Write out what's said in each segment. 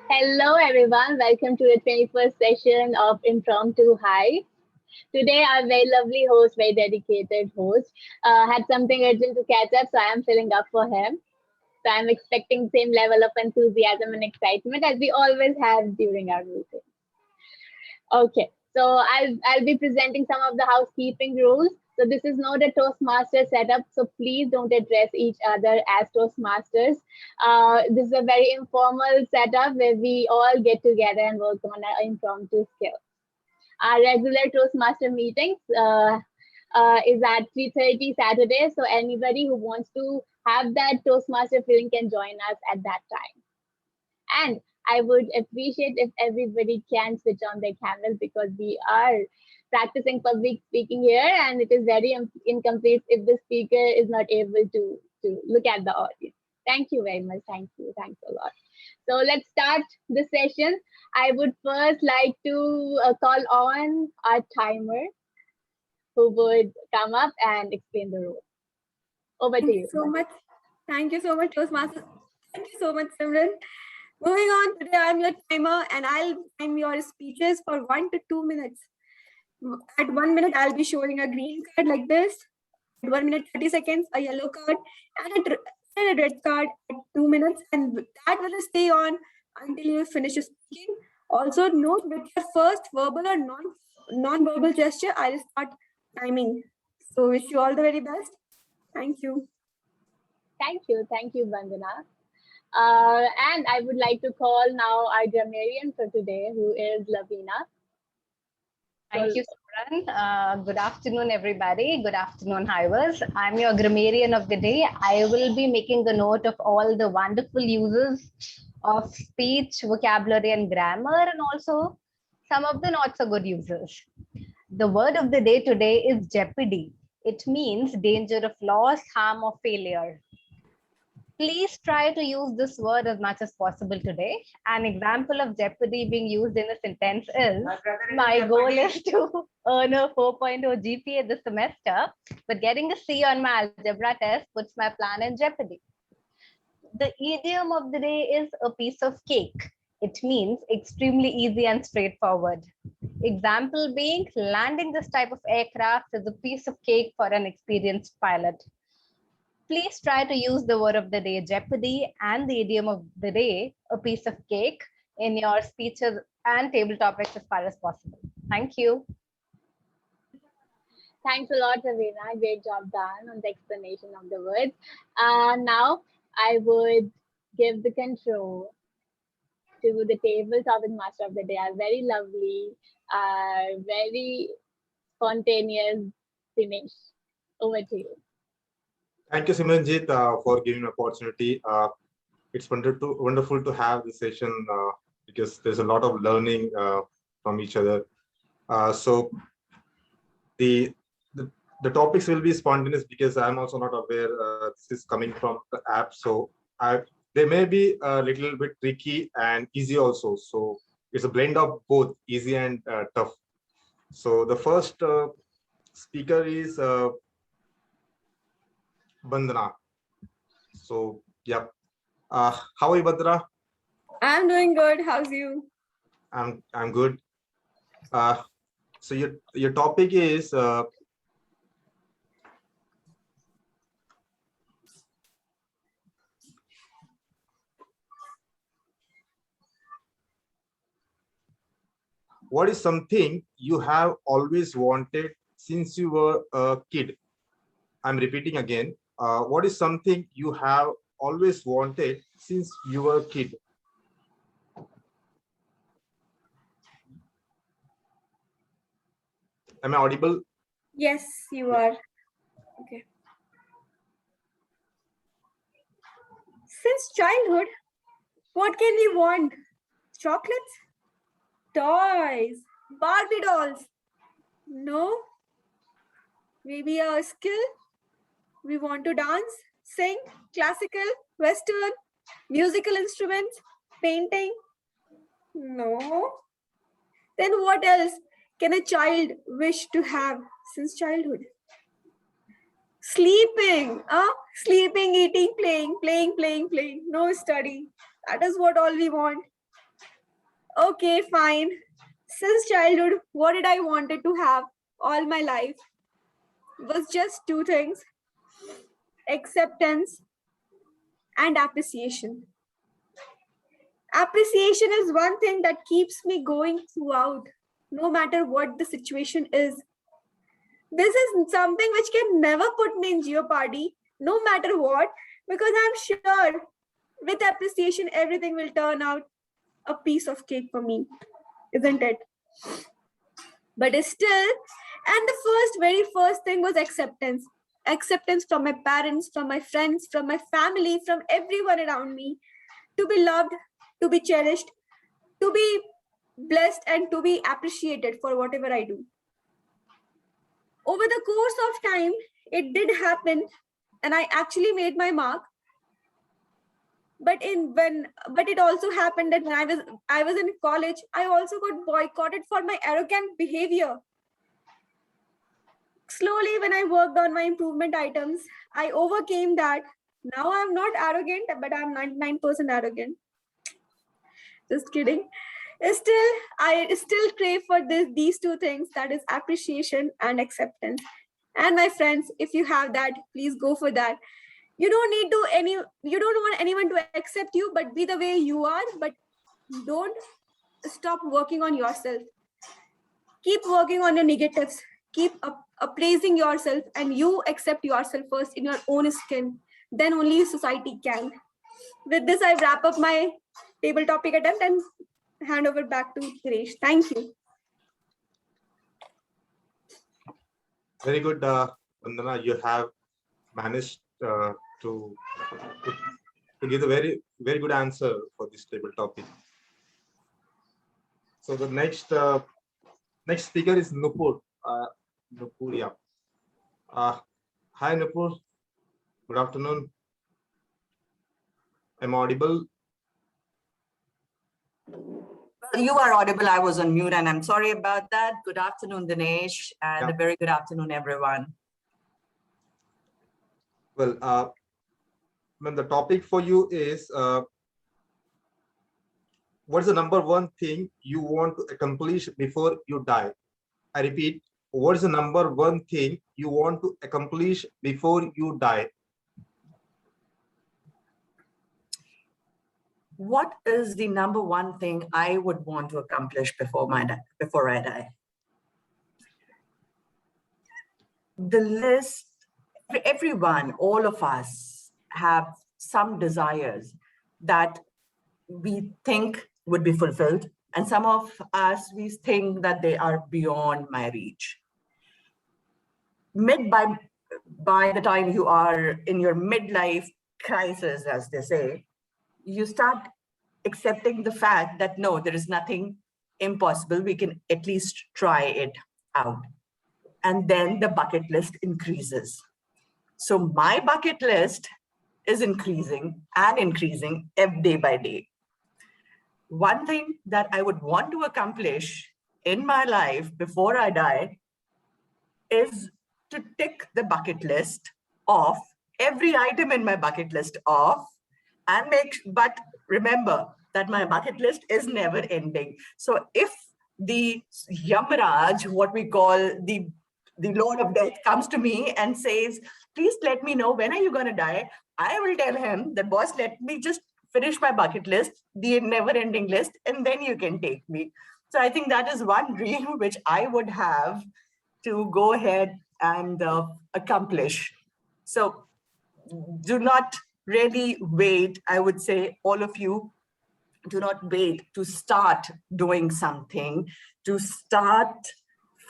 Hello, everyone. Welcome to the 21st session of Impromptu Hive. Today, our very lovely host, very dedicated host, had something urgent to catch up, so I am filling up for him. So I'm expecting same level of enthusiasm and excitement as we always have during our meeting. Okay, so I'll be presenting some of the housekeeping rules. So this is not a Toastmaster setup, so please don't address each other as Toastmasters. This is a very informal setup where we all get together and work on our impromptu skills. Our regular Toastmaster meetings is at 3:30 Saturday, so anybody who wants to have that Toastmaster feeling can join us at that time. And I would appreciate if everybody can switch on their cameras because we are practicing public speaking here and it is very incomplete if the speaker is not able to look at the audience. Thank you very much. Thank you. Thanks a lot. So let's start the session. I would first like to call on our timer who would come up and explain the rule. Over to you. So much. Thank you so much, Toastmasters. Thank you so much, Simran. Moving on, today I'm your timer and I'll time your speeches for 1 to 2 minutes. At 1 minute, I'll be showing a green card like this. At 1 minute, 30 seconds, a yellow card, and a red card at 2 minutes. And that will stay on until you finish speaking. Also, note with your first verbal or non-verbal gesture, I'll start timing. So, wish you all the very best. Thank you. Thank you, Vandana. And I would like to call now our grammarian for today, who is Lavina. Thank you, Simran. Good afternoon, everybody. Good afternoon, Hivers. I'm your grammarian of the day. I will be making a note of all the wonderful uses of speech, vocabulary, and grammar, and also some of the not so good uses. The word of the day today is jeopardy. It means danger of loss, harm, or failure. Please try to use this word as much as possible today. An example of jeopardy being used in a sentence is, my goal is to earn a 4.0 GPA this semester, but getting a C on my algebra test puts my plan in jeopardy. The idiom of the day is a piece of cake. It means extremely easy and straightforward. Example being, landing this type of aircraft is a piece of cake for an experienced pilot. Please try to use the word of the day, jeopardy, and the idiom of the day, a piece of cake, in your speeches and table topics as far as possible. Thank you. Thanks a lot, Ravina. Great job done on the explanation of the words. Now, I would give the control to the table topic master of the day, a very lovely, very spontaneous Dinesh. Over to you. Thank you, Simranjit, for giving an opportunity. It's wonderful to have this session because there's a lot of learning from each other. So the topics will be spontaneous because I'm also not aware this is coming from the app. So they may be a little bit tricky and easy also. So it's a blend of both easy and tough. So the first speaker is Vandana. So yeah, how are you, Vandana? I'm doing good. How's you? I'm good. So your topic is what is something you have always wanted since you were a kid? I'm repeating again. What is something you have always wanted since you were a kid? Am I audible? Yes, you are. Okay. Since childhood, what can we want? Chocolates? Toys? Barbie dolls? No? Maybe a skill? We want to dance, sing, classical, western, musical instruments, painting? No? Then what else can a child wish to have since childhood? Sleeping, sleeping, eating, playing. No study. That is what all we want. Okay, fine. Since childhood, what did I wanted to have all my life was just two things: acceptance and appreciation. Appreciation is one thing that keeps me going throughout, no matter what the situation is. This is something which can never put me in jeopardy, no matter what, because I'm sure with appreciation, everything will turn out a piece of cake for me, isn't it? But still, and the very first thing was acceptance. Acceptance from my parents, from my friends, from my family, from everyone around me, to be loved, to be cherished, to be blessed, and to be appreciated for whatever I do. Over the course of time, it did happen, and I actually made my mark. But it also happened that when I was in college, I also got boycotted for my arrogant behavior. Slowly, when I worked on my improvement items, I overcame that. Now I'm not arrogant, but I'm 99% arrogant. Just kidding. I still crave for these two things, that is appreciation and acceptance. And my friends, if you have that, please go for that. You don't want anyone to accept you, but be the way you are, but don't stop working on yourself. Keep working on your negatives. Keep appraising yourself, and you accept yourself first in your own skin. Then only society can. With this, I wrap up my table topic attempt and hand over back to Girish. Thank you. Very good, Vandana. You have managed to give a very good answer for this table topic. So the next speaker is Nupur. Nupur, yeah. Hi, Nupur. Good afternoon. Am I audible? You are audible. I was on mute, and I'm sorry about that. Good afternoon, Dinesh, and a very good afternoon, everyone. Well, the topic for you is what is the number one thing you want to accomplish before you die? I repeat, what is the number one thing you want to accomplish before you die? What is the number one thing I would want to accomplish before I die? The list, everyone, all of us have some desires that we think would be fulfilled. And some of us, we think that they are beyond my reach. By the time you are in your midlife crisis, as they say, you start accepting the fact that no, there is nothing impossible. We can at least try it out. And then the bucket list increases. So my bucket list is increasing and increasing day by day. One thing that I would want to accomplish in my life before I die is to tick the bucket list off, every item in my bucket list off, but remember that my bucket list is never ending. So if the Yamaraj, what we call the Lord of Death, comes to me and says, please let me know when are you going to die, I will tell him that, boss, let me just finish my bucket list, the never ending list, and then you can take me. So I think that is one dream which I would have to go ahead and accomplish. So do not really wait. I would say all of you, do not wait to start doing something, to start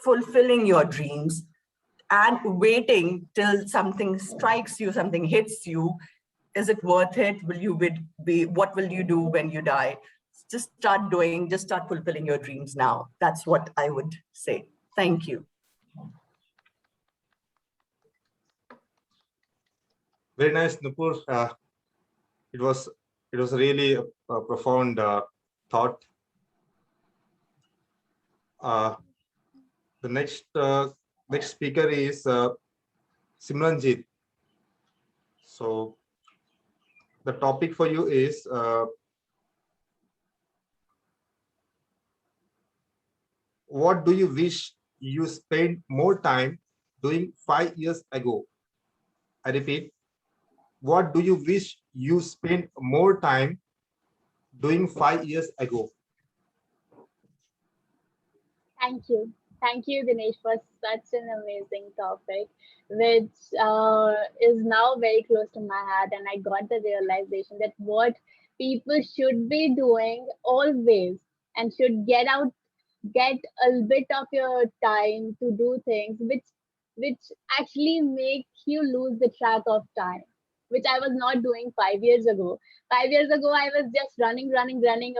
fulfilling your dreams, and waiting till something strikes you, something hits you. Is it worth it? What will you do when you die? Just start doing, just start fulfilling your dreams now. That's what I would say. Thank you. Very nice, Nupur. It was really a profound thought. The next speaker is Simranjit. So the topic for you is what do you wish you spent more time doing 5 years ago? I repeat, what do you wish you spent more time doing 5 years ago? Thank you. Thank you, Dinesh, for such an amazing topic, which is now very close to my heart. And I got the realization that what people should be doing always and should get a bit of your time to do things which actually make you lose the track of time, which I was not doing 5 years ago. 5 years ago, I was just running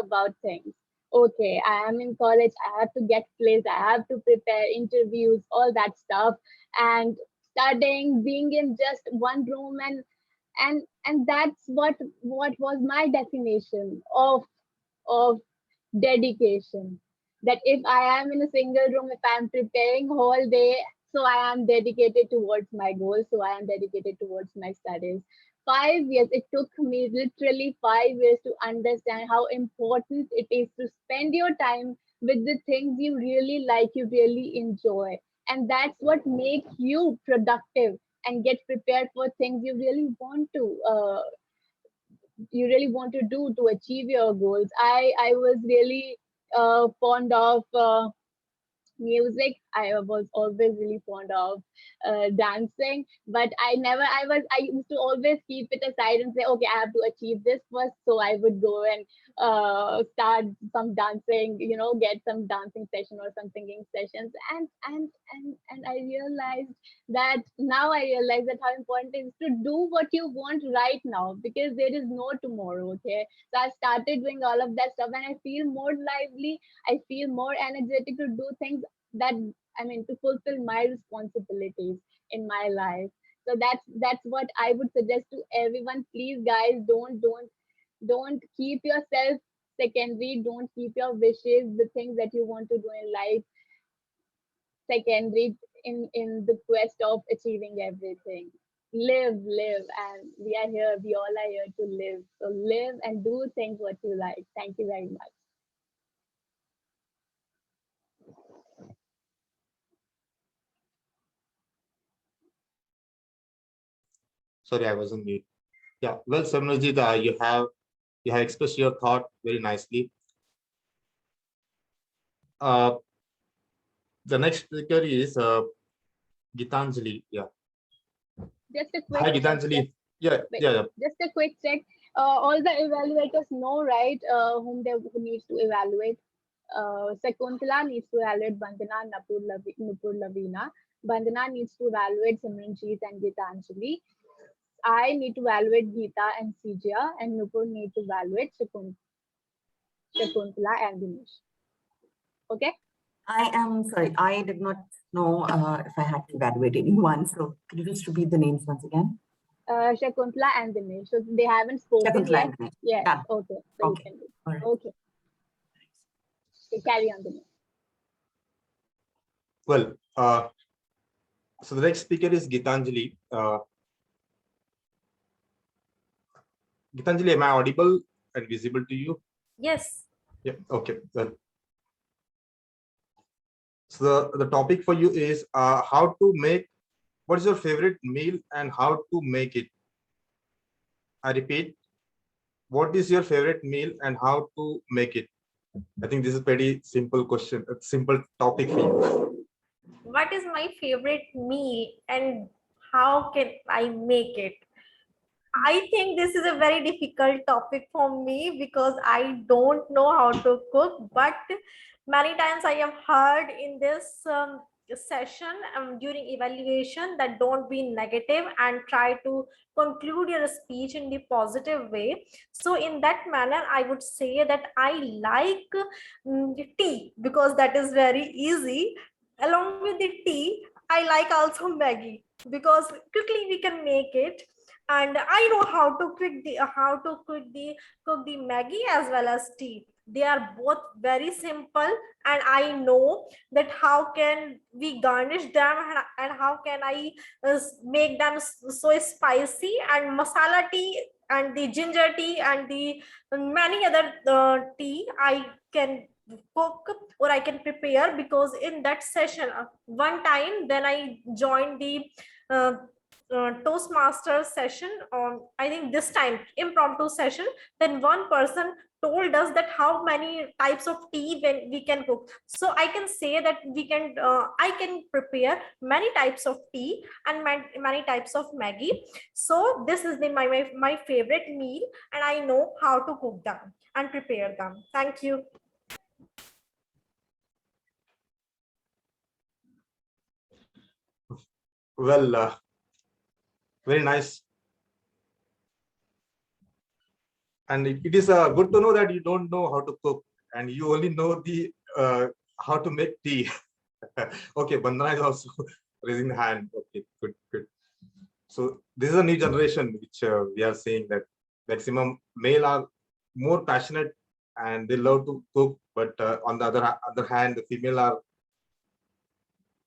about things. Okay, I am in college, I have to get placed, I have to prepare interviews, all that stuff, and studying, being in just one room, and that's what was my definition of dedication. That if I am in a single room, if I am preparing whole day, so I am dedicated towards my goals, so I am dedicated towards my studies. 5 years, it took me literally 5 years to understand how important it is to spend your time with the things you really like, you really enjoy. And that's what makes you productive and get prepared for things you really want to do to achieve your goals. I was really fond of music. I was always really fond of dancing, but I used to always keep it aside and say, okay, I have to achieve this first. So I would go and start some dancing, get some dancing session or some singing sessions. And I realized that now I realize that how important it is to do what you want right now, because there is no tomorrow. Okay. So I started doing all of that stuff and I feel more lively. I feel more energetic to do things that, to fulfill my responsibilities in my life. So that's what I would suggest to everyone. Please, guys, don't keep yourself secondary. Don't keep your wishes, the things that you want to do in life, secondary in the quest of achieving everything. Live, and we are here. We all are here to live. So live and do things what you like. Thank you very much. Sorry, I wasn't mute. Yeah, well, Samrajit, you have expressed your thought very nicely. The next speaker is Gitanjali. Yeah. Just a quick Hi, check. Gitanjali. Yeah. Just a quick check. All the evaluators know, right, who needs to evaluate. Sakuntala needs to evaluate Bandana, Nupur Lavina. Bandana needs to evaluate Simranjeet and Gitanjali. I need to evaluate Geeta and Sijia, and Nupur need to evaluate Shakuntala and Dinesh. Okay? I am sorry, I did not know if I had to evaluate anyone. So could you just repeat the names once again? Shakuntala and Dinesh. So they haven't spoken Shakuntala yet. and Dinesh. Yeah. Done. Okay. So Okay. you can do. All right. Okay. So carry on, Dinesh. Well, so the next speaker is Gitanjali. Gitanjali, am I audible and visible to you? Yes. Yeah. Okay. Well, so the topic for you is what is your favorite meal and how to make it? I repeat, what is your favorite meal and how to make it? I think this is a pretty simple question, a simple topic for you. What is my favorite meal and how can I make it? I think this is a very difficult topic for me because I don't know how to cook, but many times I have heard in this session during evaluation that don't be negative and try to conclude your speech in the positive way. So in that manner, I would say that I like tea because that is very easy. Along with the tea, I like also Maggie because quickly we can make it, and I know how to cook the Maggie as well as tea. They are both very simple, and I know that how can we garnish them and how can I make them so spicy. And masala tea and the ginger tea and the many other tea I can cook or I can prepare, because in that session one time then I joined the Toastmasters session on, I think this time impromptu session. Then one person told us that how many types of tea when we can cook. So I can say that we can I can prepare many types of tea and many types of Maggie. So this is my favorite meal, and I know how to cook them and prepare them. Thank you. Well, very nice. And it is good to know that you don't know how to cook and you only know the how to make tea. Okay, Bandana is also raising the hand. Okay, good, good. So this is a new generation which we are seeing that maximum male are more passionate and they love to cook, but on the other hand, the female are,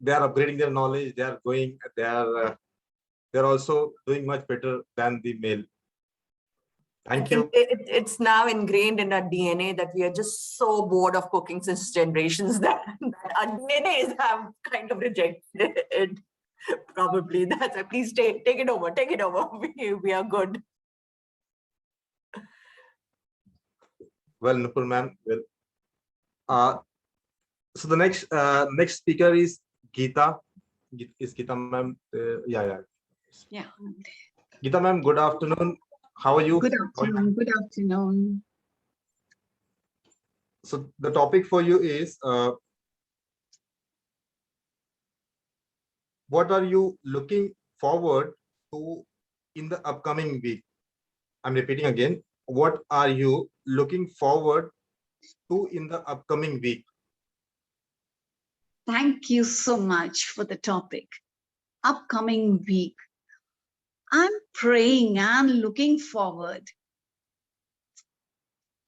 they are upgrading their knowledge. They are going. They are also doing much better than the male. Thank you. It's now ingrained in our DNA that we are just so bored of cooking since generations that our DNAs have kind of rejected it. Probably that's why. Please take it over. Take it over. We are good. Well, Nupur ma'am. Well, so the next speaker is Geeta. Is Geeta ma'am? Yeah. Geeta ma'am, good afternoon. How are you? Good afternoon. Good afternoon. So the topic for you is what are you looking forward to in the upcoming week? I'm repeating again. What are you looking forward to in the upcoming week? Thank you so much for the topic. Upcoming week. I'm praying and looking forward.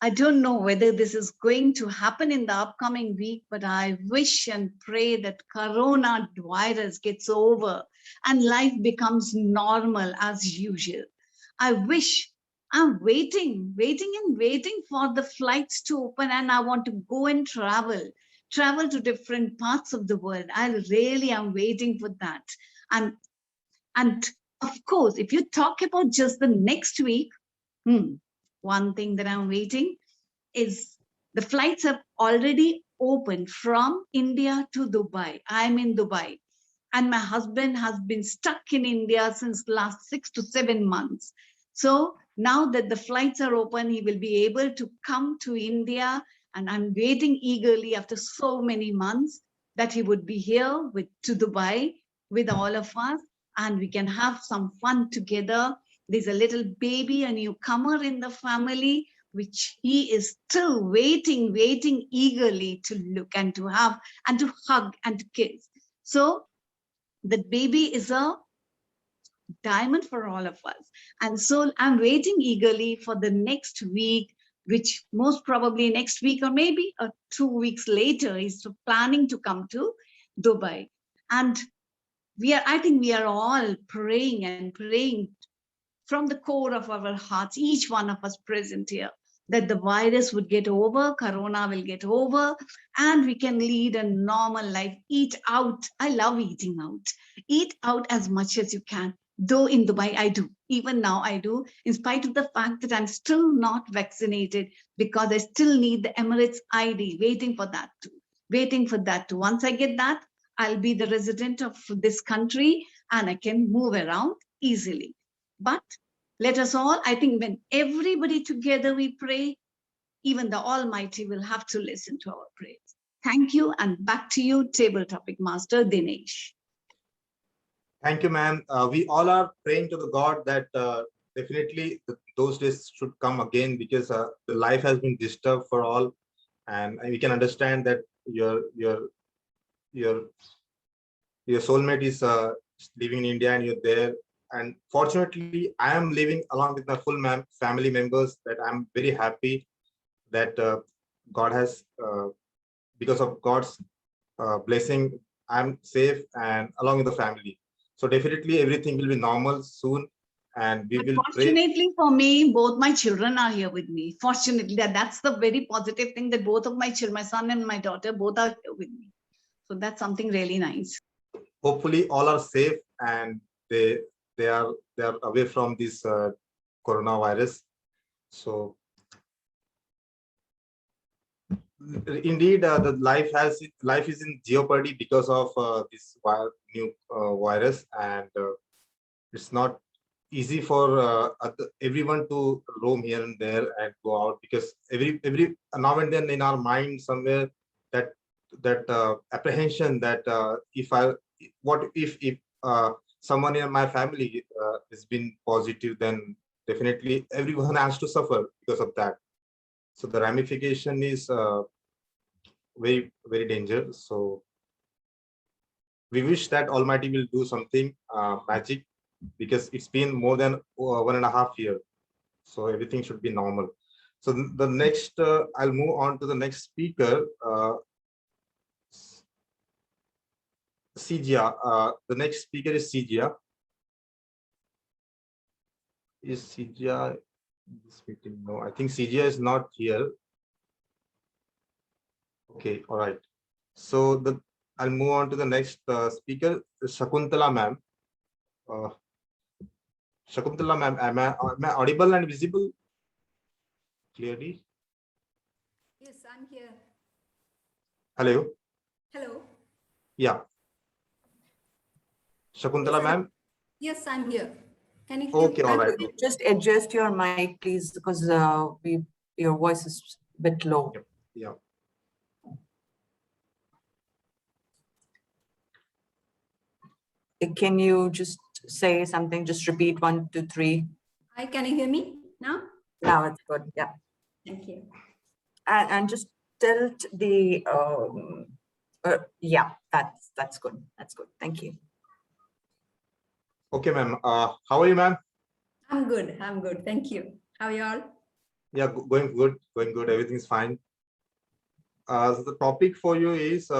I don't know whether this is going to happen in the upcoming week, but I wish and pray that Corona virus gets over and life becomes normal as usual. I wish, I'm waiting for the flights to open, and I want to go and travel to different parts of the world. I really am waiting for that. And of course, if you talk about just the next week, one thing that I'm waiting is the flights have already opened from India to Dubai. I'm in Dubai, and my husband has been stuck in India since last 6 to 7 months. So now that the flights are open, he will be able to come to India, and I'm waiting eagerly after so many months that he would be here to Dubai with all of us, and we can have some fun together. There's a little baby, a newcomer in the family, which he is still waiting eagerly to look and to have and to hug and to kiss. So the baby is a diamond for all of us. And so I'm waiting eagerly for the next week, which most probably next week or maybe 2 weeks later is planning to come to Dubai. And I think we are all praying and praying from the core of our hearts, each one of us present here, that the virus would get over, Corona will get over, and we can lead a normal life, eat out. I love eating out. Eat out as much as you can. Though in Dubai, I do. Even now, I do, in spite of the fact that I'm still not vaccinated, because I still need the Emirates ID, waiting for that too. Once I get that, I'll be the resident of this country and I can move around easily. But let us all, I think when everybody together we pray, even the Almighty will have to listen to our prayers. Thank you, and back to you, Table Topic Master Dinesh. Thank you, ma'am. We all are praying to the God that definitely those days should come again, because the life has been disturbed for all, and we can understand that your soulmate is living in India and you're there. And fortunately, I am living along with my full family members. That I'm very happy that God has, because of God's blessing, I'm safe and along with the family. So definitely everything will be normal soon. and we But will pray. fortunately for me, both my children are here with me. Fortunately, that's the very positive thing, that both of my children, my son and my daughter, both are here with me. So that's something really nice. Hopefully all are safe and they are away from this coronavirus. So indeed, the life is in jeopardy because of this new virus, and it's not easy for everyone to roam here and there and go out, because every now and then in our mind somewhere that apprehension that what if someone in my family has been positive, then definitely everyone has to suffer because of that. So the ramification is very, very dangerous. So we wish that Almighty will do something magic, because it's been more than 1.5 years. So everything should be normal. So the next, I'll move on to the next speaker, Sijia. The next speaker is Sijia. Is Sijia this meeting? No, I think Sijia is not here. Okay, all right. So I'll move on to the next speaker, Shakuntala ma'am. Shakuntala ma'am, am I audible and visible clearly? Yes, I'm here. Hello. Hello. Yeah. Shakuntala ma'am. Yes, I'm here. Can you hear Okay, me? all right. Just adjust your mic, please, because your voice is a bit low. Yeah. Can you just say something? Just repeat 1, 2, 3. Hi, can you hear me now? Now it's good. Yeah. Thank you. And just tilt the yeah, that's good. That's good. Thank you. Okay, ma'am. How are you, ma'am? I'm good. I'm good. Thank you. How are you all? Yeah, going good. Going good. Everything's fine. So the topic for you is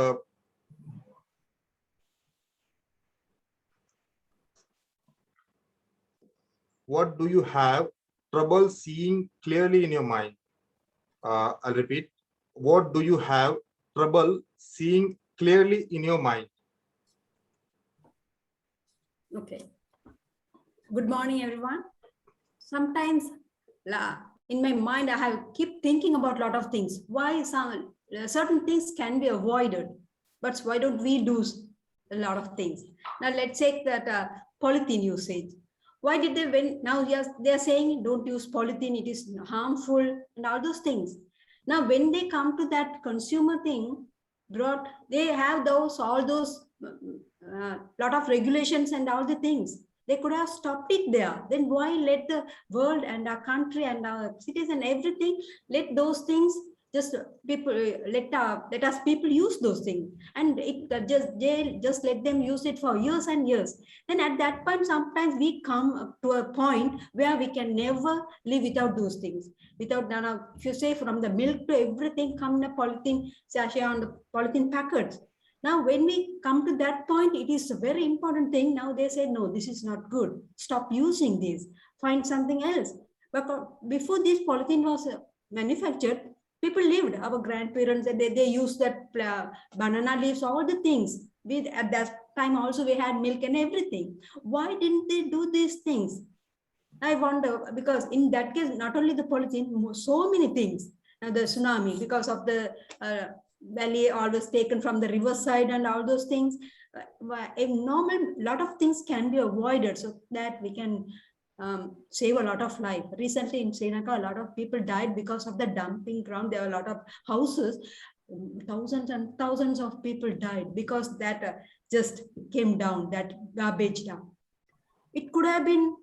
what do you have trouble seeing clearly in your mind? I'll repeat. What do you have trouble seeing clearly in your mind? Okay. Good morning, everyone. Sometimes in my mind, I have keep thinking about a lot of things. Why certain things can be avoided, but why don't we do a lot of things? Now let's take that polythene usage. Why did they now they are saying don't use polythene, it is harmful and all those things. Now when they come to that consumer thing, they have all those lot of regulations and all the things. They could have stopped it there. Then why let the world and our country and our cities and everything, let those things just people let us people use those things, and they just let them use it for years and years. Then at that point, sometimes we come to a point where we can never live without those things. Without if you say from the milk to everything come in a polythene sachet on the polythene packets. Now, when we come to that point, it is a very important thing. Now they say, no, this is not good. Stop using this. Find something else. But before this polythene was manufactured, people lived. Our grandparents, they used that banana leaves, all the things. At that time also we had milk and everything. Why didn't they do these things? I wonder, because in that case, not only the polythene, so many things. The tsunami, because of the valley always taken from the riverside and all those things. A lot of things can be avoided so that we can save a lot of life. Recently in Sri Lanka, a lot of people died because of the dumping ground. There are a lot of houses, thousands and thousands of people died because that just came down, that garbage down. It could have been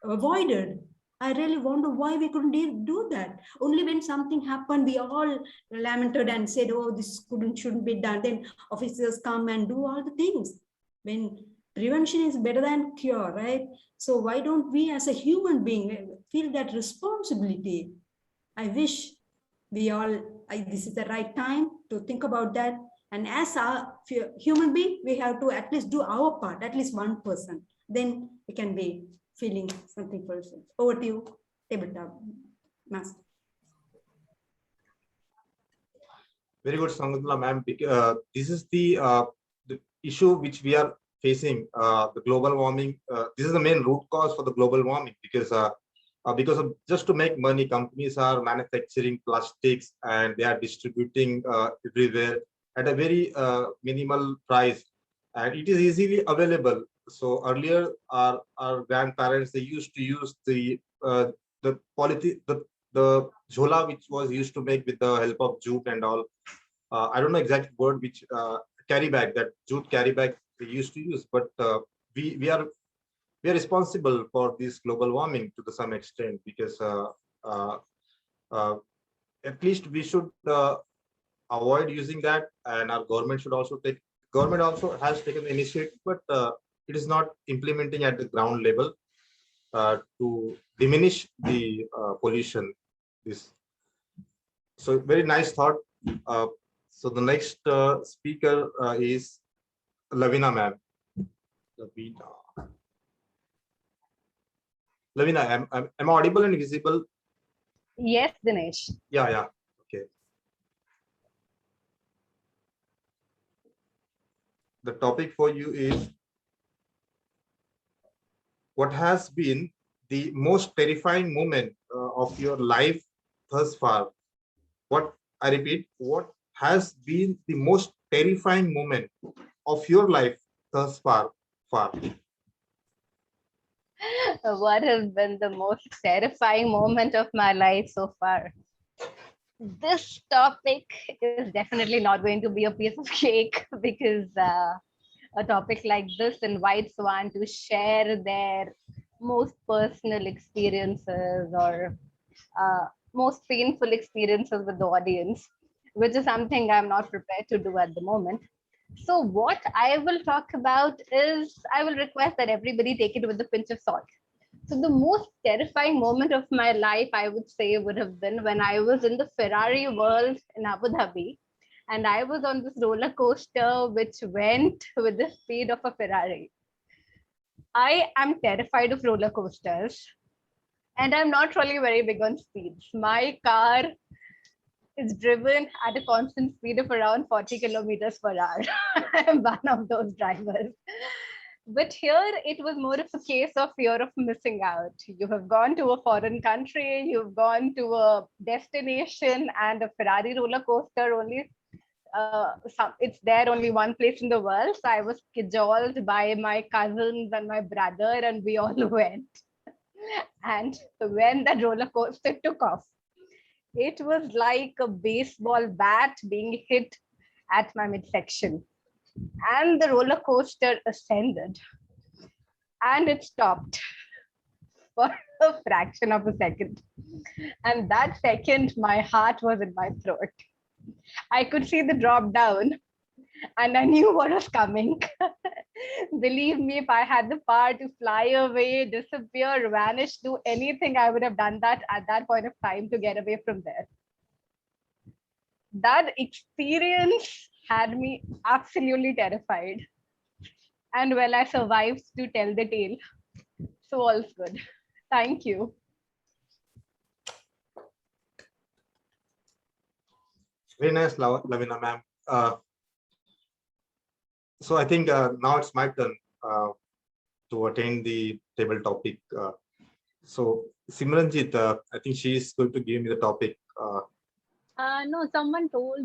avoided. I really wonder why we couldn't do that. Only when something happened, we all lamented and said, oh, this shouldn't be done. Then officers come and do all the things. When prevention is better than cure, right? So why don't we as a human being feel that responsibility? I wish we all, this is the right time to think about that. And as a human being, we have to at least do our part, at least 1%. Then we can be feeling something for yourself. Over to you, tabletop master. Very good, Sangatla ma'am. This is the issue which we are facing, the global warming. This is the main root cause for the global warming, because of just to make money, companies are manufacturing plastics and they are distributing everywhere at a very minimal price, and it is easily available. So earlier, our grandparents, they used to use the polythene, the jhola, which was used to make with the help of jute and all. I don't know exact word which carry bag, that jute carry bag they used to use, but we are responsible for this global warming to some extent, because uh, at least we should avoid using that, and our government should also take. Government also has taken the initiative, but it is not implementing at the ground level to diminish the pollution. This so very nice thought. So the next speaker is Lavina ma'am. Lavina, am I audible and visible? Yes, Dinesh. Yeah. Okay. The topic for you is, what has been the most terrifying moment of your life thus far? I repeat, what has been the most terrifying moment of your life thus far? What has been the most terrifying moment of my life so far? This topic is definitely not going to be a piece of cake, because a topic like this invites one to share their most personal experiences or most painful experiences with the audience, which is something I'm not prepared to do at the moment. So what I will talk about is, I will request that everybody take it with a pinch of salt. So the most terrifying moment of my life, I would say, would have been when I was in the Ferrari world in Abu Dhabi, and I was on this roller coaster which went with the speed of a Ferrari. I am terrified of roller coasters, and I'm not really very big on speeds. My car is driven at a constant speed of around 40 kilometers per hour. I'm one of those drivers. But here it was more of a case of fear of missing out. You have gone to a foreign country, you've gone to a destination, and a Ferrari roller coaster only. It's there only one place in the world. So I was cajoled by my cousins and my brother, and we all went. And when the roller coaster took off, it was like a baseball bat being hit at my midsection. And the roller coaster ascended and it stopped for a fraction of a second. And that second, my heart was in my throat. I could see the drop down and I knew what was coming. Believe me, if I had the power to fly away, disappear, vanish, do anything, I would have done that at that point of time to get away from there. That experience had me absolutely terrified. And well, I survived to tell the tale. So all's good. Thank you. Very nice, Lavina ma'am. So I think now it's my turn to attend the table topic. So Simranjit, I think she is going to give me the topic. No, someone told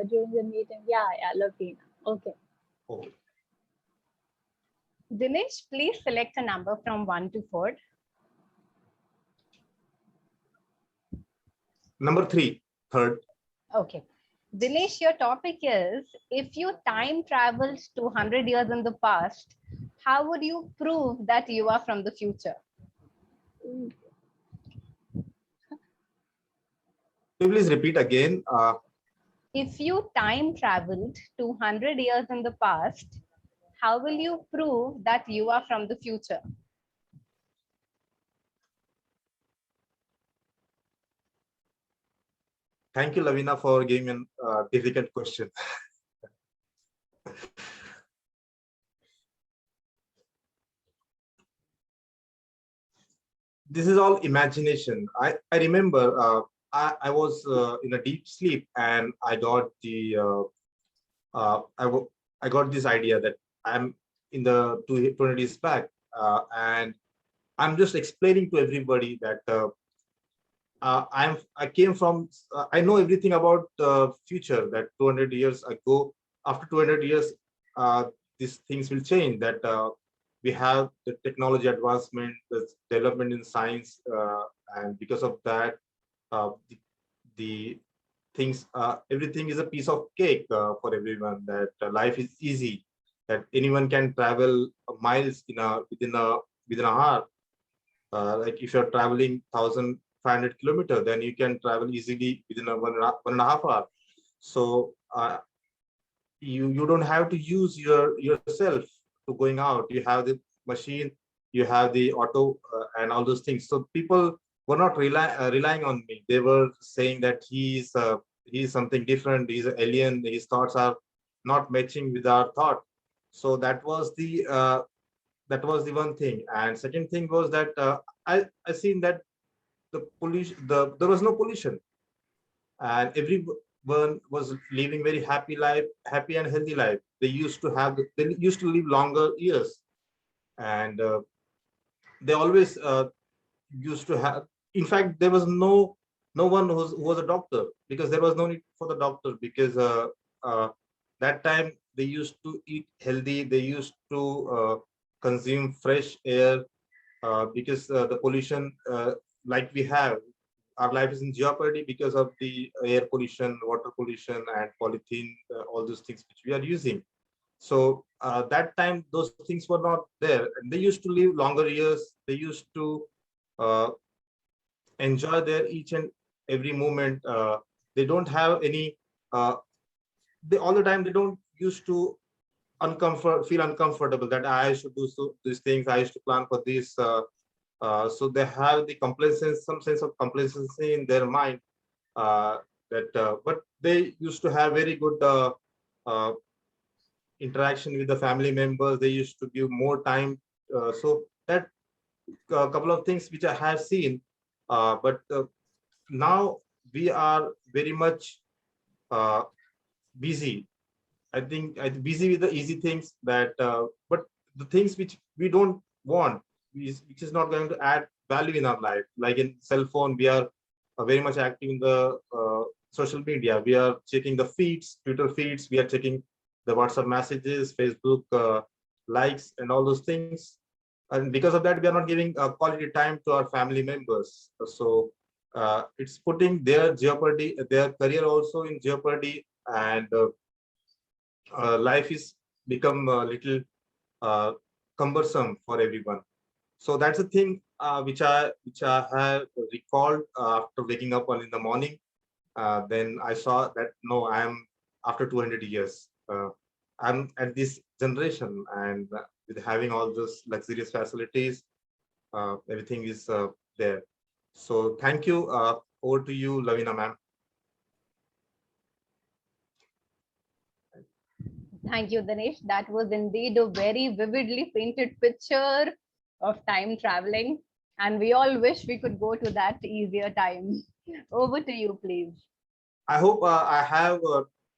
during the meeting. Yeah, Lavina. Okay. Okay. Dinesh, please select a number from 1 to 4. Number 3, third. Okay. Dinesh, your topic is, if you time traveled 200 years in the past, how would you prove that you are from the future? Please repeat again. If you time traveled 200 years in the past, how will you prove that you are from the future? Thank you, Lavina, for giving a difficult question. this is all imagination. I remember I was in a deep sleep, and I got I got this idea that I'm in the 20 days back, and I'm just explaining to everybody that I came from, I know everything about the future, that 200 years ago, after 200 years, these things will change, that we have the technology advancement, the development in science, and because of that, the things, everything is a piece of cake for everyone, that life is easy, that anyone can travel miles within a hour. Like if you're traveling 1,500 kilometers, then you can travel easily within a 1.5 hour. So you don't have to use yourself to going out. You have the machine, you have the auto, and all those things. So people were not relying on me. They were saying that he's something different. He's an alien. His thoughts are not matching with our thought. So that was the one thing. And second thing was that I seen that the pollution, there was no pollution, and everyone was living very happy and healthy life. They used to live longer years, and they always used to have. In fact, there was no one who was a doctor, because there was no need for the doctor, because that time they used to eat healthy. They used to consume fresh air, because the pollution, like we have, our life is in jeopardy because of the air pollution, water pollution, and polythene, all those things which we are using. So that time those things were not there, and they used to live longer years. They used to enjoy their each and every moment. They don't have any, they all the time they don't used to feel uncomfortable, that I should do these things, I used to plan for this. So they have the complacency, some sense of complacency in their mind, but they used to have very good interaction with the family members. They used to give more time. So that couple of things which I have seen, but now we are very much busy. I think I'm busy with the easy things, that but the things which we don't want, which is not going to add value in our life. Like in cell phone, we are very much active in the social media. We are checking the feeds, Twitter feeds. We are checking the WhatsApp messages, Facebook likes, and all those things. And because of that, we are not giving quality time to our family members. So it's putting their career also in jeopardy, and life is become a little cumbersome for everyone. So that's the thing which I have recalled after waking up in the morning. Then I saw that no, I am after 200 years. I'm at this generation, and with having all those luxurious facilities, everything is there. So thank you. Over to you, Lavina ma'am. Thank you, Dinesh. That was indeed a very vividly painted picture of time traveling. And we all wish we could go to that easier time. Over to you, please. I hope I have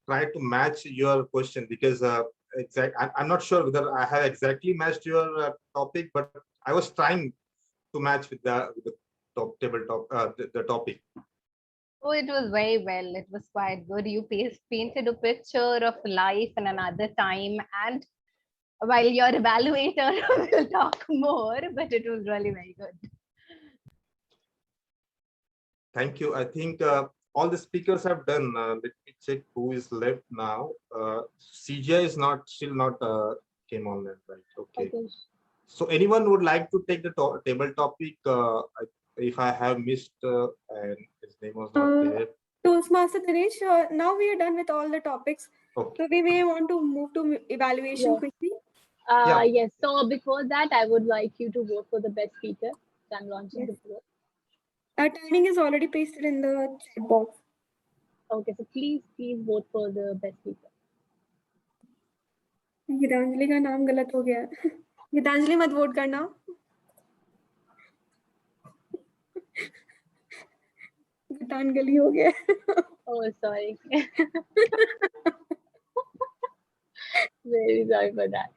tried to match your question, because I'm not sure whether I have exactly matched your topic, but I was trying to match with the topic. Oh, it was very well. It was quite good. You painted a picture of life in another time, and while your evaluator will talk more, but it was really very good. Thank you. I think all the speakers have done. Let me check who is left now. CJ is still not came on that, right? Okay. So anyone would like to take the table topic? If I have missed, and his name was not there. Toastmaster Dinesh, now we are done with all the topics. Okay. So we may want to move to evaluation quickly. Yeah. Yes. So before that, I would like you to vote for the best speaker. So I'm launching the vote. Our timing is already pasted in the chat box. Okay. So please vote for the best speaker. Geetanjali का नाम गलत हो गया. गीतांजलि मत vote करना. Gitanjali ho gaya. Oh, sorry. Very sorry for that.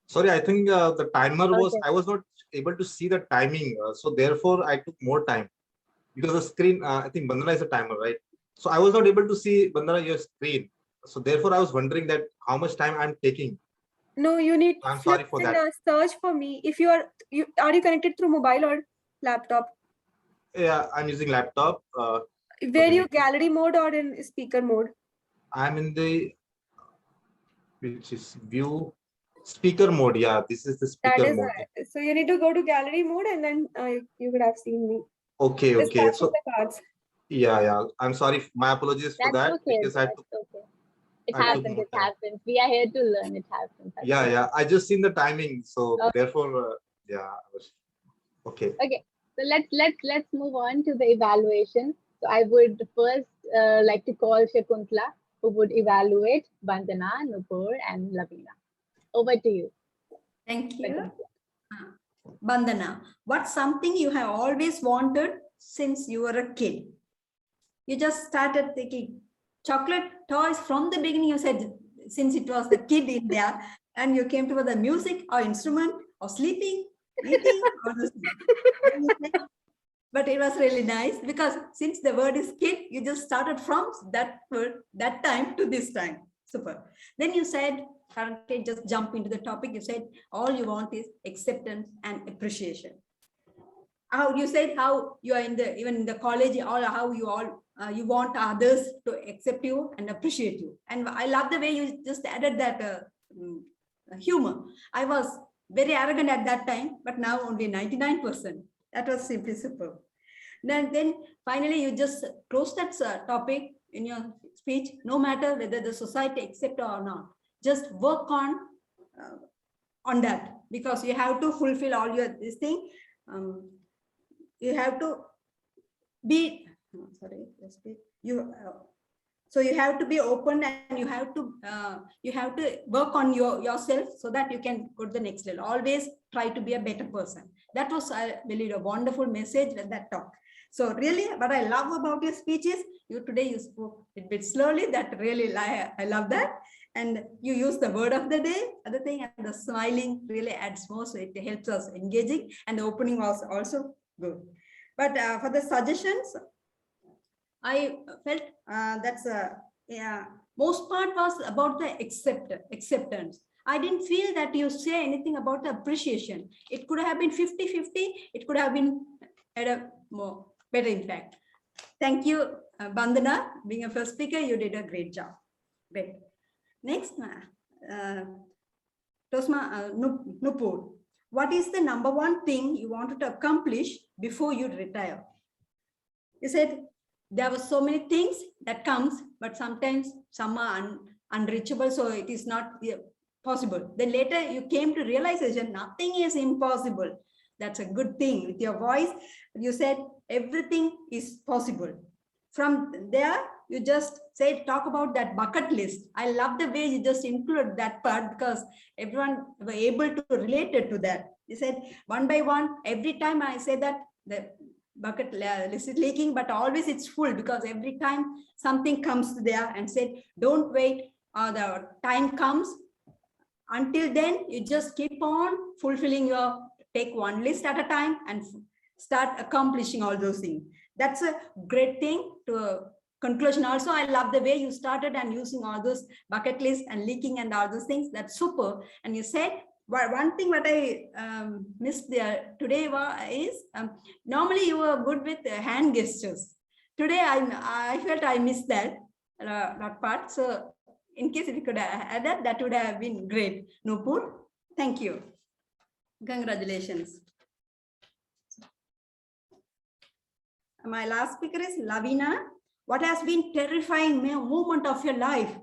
Sorry, I think the timer was, Okay. I was not able to see the timing. So therefore, I took more time because the screen, I think Bandana is a timer, right? So I was not able to see Bandana your screen. So therefore, I was wondering that how much time I'm taking. No, you need to I'm flip sorry for and that. search for me. If you are you connected through mobile or laptop? Yeah, I'm using laptop. Where you gallery mode or in speaker mode? I'm in the, which is view speaker mode. Yeah, this is the That speaker is mode. right. So you need to go to gallery mode and then you could have seen me. Okay, Just okay. tap So the cards. yeah. I'm sorry. My apologies for That's that okay. because That's okay. It I took happens. more It time. happens. We are here to learn. It happens. That's okay. Yeah. I just seen the timing. So Okay. therefore, yeah. I was, okay. Okay. So let's move on to the evaluation. So I would first like to call Shakuntala, who would evaluate Bandana, Nupur, and Lavina. Over to you. Thank you. Shakuntala. Bandana, what's something you have always wanted since you were a kid? You just started thinking chocolate toys from the beginning. You said since it was the kid in there, and you came to the music or instrument or sleeping, eating, all those things. But it was really nice because since the word is kid, you just started from that word, that time to this time. Super. Then you said, currently just jump into the topic. You said all you want is acceptance and appreciation. How you said how you are in the even in the college, or how you all you want others to accept you and appreciate you. And I love the way you just added that humor. I was very arrogant at that time, but now only 99%. That was simply superb. Then finally, you just close that topic in your speech, no matter whether the society accepts or not. Just work on that, because you have to fulfill all your this thing. You have to be so you have to be open, and you have to work on yourself so that you can go to the next level. Always try to be a better person. That was, I believe, a wonderful message with that talk. So really, what I love about your speech is you spoke a bit slowly. That really, I love that. And you use the word of the day, other thing, and the smiling really adds more. So it helps us engaging, and the opening was also good. But for the suggestions, I felt most part was about the acceptance. I didn't feel that you say anything about the appreciation. It could have been 50-50. It could have been at a more better impact. Thank you, Bandana. Being a first speaker, you did a great job. Great. Next, Nupur. What is the number one thing you wanted to accomplish before you retire? You said there were so many things that comes, but sometimes some are unreachable, so it is not possible. Then later you came to realization nothing is impossible. That's a good thing. With your voice, you said everything is possible. From there, you just said, talk about that bucket list. I love the way you just include that part, because everyone were able to relate it to that. You said one by one, every time I say that the bucket list is leaking, but always it's full, because every time something comes there and said, don't wait, the time comes. Until then, you just keep on fulfilling take one list at a time and start accomplishing all those things. That's a great thing to conclusion. Also, I love the way you started and using all those bucket lists and leaking and all those things. That's super. And you said, one thing what I missed there today is normally you were good with hand gestures. Today I felt I missed that part. So in case if you could add that would have been great. Nupur, thank you. Congratulations. My last speaker is Lavina. What has been terrifying moment of your life?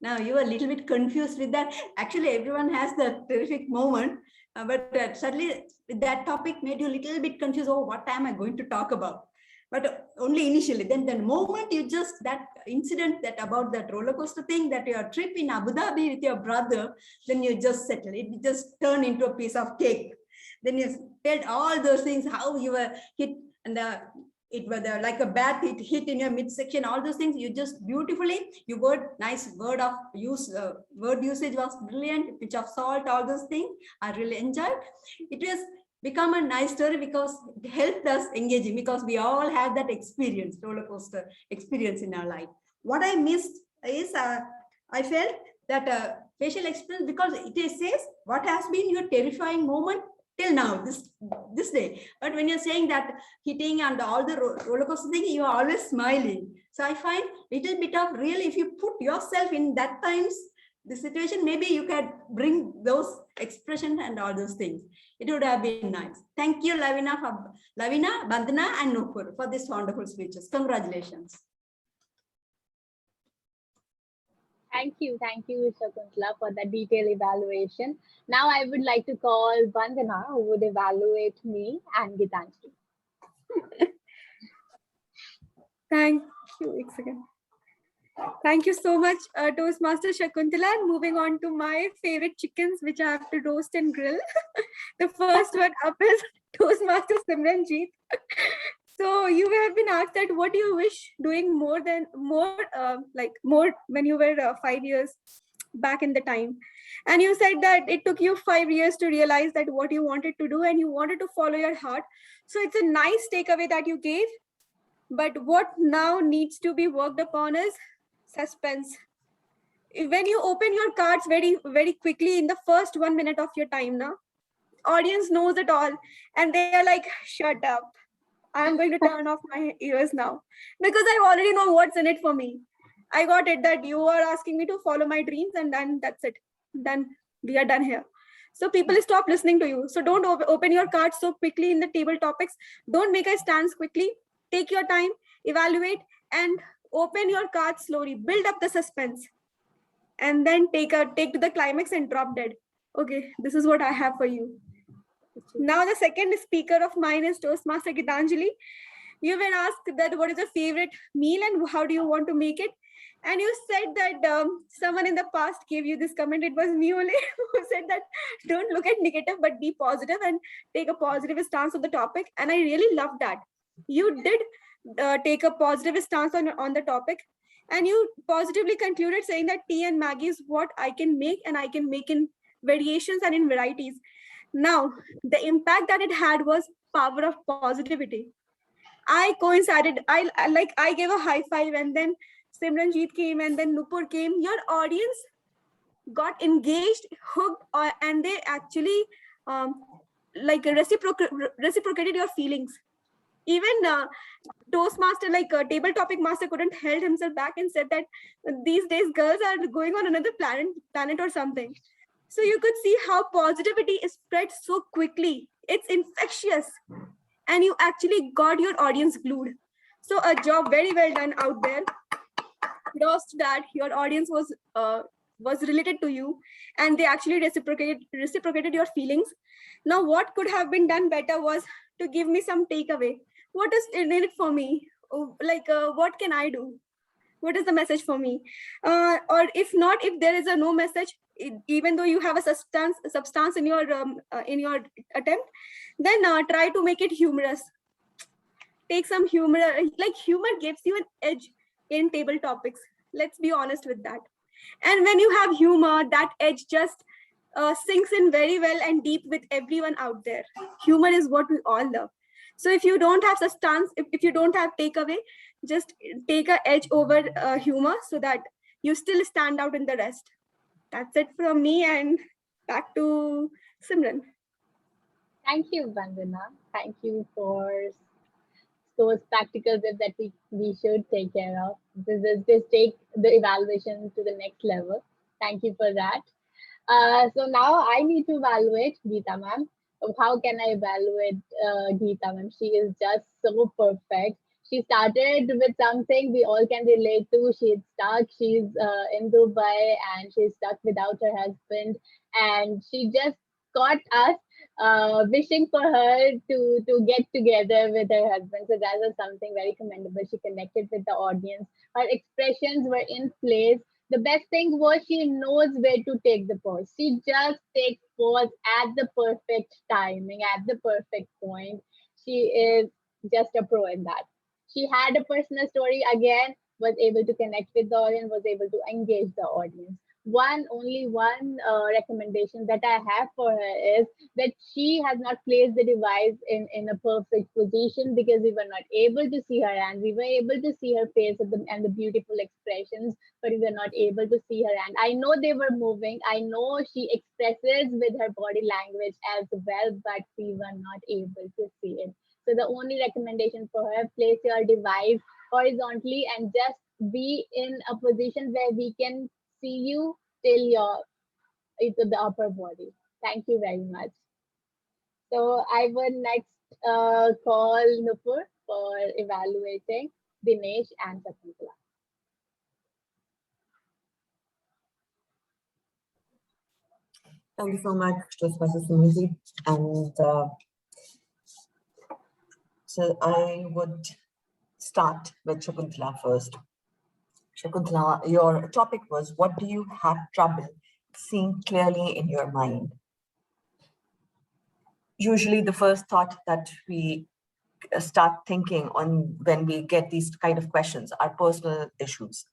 Now you are a little bit confused with that. Actually, everyone has that terrific moment, but suddenly that topic made you a little bit confused. Oh, what am I going to talk about? But only initially. Then the moment you just, that incident that about that roller coaster thing, that your trip in Abu Dhabi with your brother, then you just settle. It just turned into a piece of cake. Then you felt all those things, how you were hit, and it was like a bat hit in your midsection, all those things. You just beautifully, you got nice word of use, word usage was brilliant, pinch of salt, all those things I really enjoyed. It was become a nice story because it helped us engaging, because we all have that experience, roller coaster experience in our life. What I missed is I felt that facial expression, because it says what has been your terrifying moment till now, this day. But when you're saying that hitting and all the roller coaster thing, you are always smiling. So I find little bit of real, if you put yourself in that times, the situation, maybe you can bring those expression and all those things. It would have been nice. Thank you, Lavina, Bandana, and Nupur for these wonderful speeches. Congratulations. Thank you, Shakuntala, for the detailed evaluation. Now I would like to call Bandana, who would evaluate me and Gitanjali. Thank you. Thank you so much, Toastmaster Shakuntala. And moving on to my favorite chickens, which I have to roast and grill. The first one up is Toastmaster Simranjeet. So you have been asked that what do you wish doing more when you were 5 years back in the time, and you said that it took you 5 years to realize that what you wanted to do and you wanted to follow your heart. So it's a nice takeaway that you gave. But what now needs to be worked upon is suspense. When you open your cards very, very quickly in the first 1 minute of your time, now audience knows it all, and they are like, shut up. I'm going to turn off my ears now because I already know what's in it for me. I got it that you are asking me to follow my dreams, and then that's it. Then we are done here. So people stop listening to you. So don't open your cards so quickly in the table topics. Don't make a stance quickly. Take your time, evaluate, and open your cards slowly. Build up the suspense, and then take to the climax and drop dead. Okay, this is what I have for you. Now the second speaker of mine is Toastmaster Gitanjali. You were asked that what is your favorite meal and how do you want to make it? And you said that someone in the past gave you this comment. It was me only who said that don't look at negative, but be positive and take a positive stance on the topic. And I really love that. You did take a positive stance on the topic. And you positively concluded saying that tea and Maggie is what I can make, and I can make in variations and in varieties. Now, the impact that it had was power of positivity. I coincided, I gave a high five, and then Simranjeet came, and then Nupur came. Your audience got engaged, hooked, and they actually reciprocated your feelings. Even Toastmaster, table topic master, couldn't held himself back and said that these days girls are going on another planet or something. So you could see how positivity is spread so quickly. It's infectious. And you actually got your audience glued. So a job very well done out there. Kudos to that. Your audience was related to you, and they actually reciprocated your feelings. Now, what could have been done better was to give me some takeaway. What is in it for me? What can I do? What is the message for me? Or if not, if there is no message, even though you have a substance in your attempt, then try to make it humorous. Take some humor. Humor gives you an edge in table topics. Let's be honest with that. And when you have humor, that edge just sinks in very well and deep with everyone out there. Humor is what we all love. So if you don't have substance, if you don't have takeaway, just take an edge over humor so that you still stand out in the rest. That's it from me, and back to Simran. Thank you, Vandana. Thank you for those practical tips that we should take care of. Just take the evaluation to the next level. Thank you for that. So now I need to evaluate Geeta ma'am. How can I evaluate Geeta ma'am? She is just so perfect. She started with something we all can relate to. She's stuck. She's in Dubai and she's stuck without her husband. And she just got us wishing for her to get together with her husband. So that was something very commendable. She connected with the audience. Her expressions were in place. The best thing was she knows where to take the pause. She just takes pause at the perfect timing, at the perfect point. She is just a pro in that. She had a personal story again, was able to connect with the audience, was able to engage the audience. Only one recommendation that I have for her is that she has not placed the device in a perfect position because we were not able to see her hand. We were able to see her face and the beautiful expressions, but we were not able to see her hand. I know they were moving. I know she expresses with her body language as well, but we were not able to see it. So the only recommendation for her, place your device horizontally and just be in a position where we can see you till into the upper body. Thank you very much. So I would next call Nupur for evaluating Dinesh and Shakuntala. Thank you so much, Toastmasters community. And so I would start with Shakuntala first. Shakuntala, your topic was, what do you have trouble seeing clearly in your mind? Usually the first thought that we start thinking on when we get these kind of questions are personal issues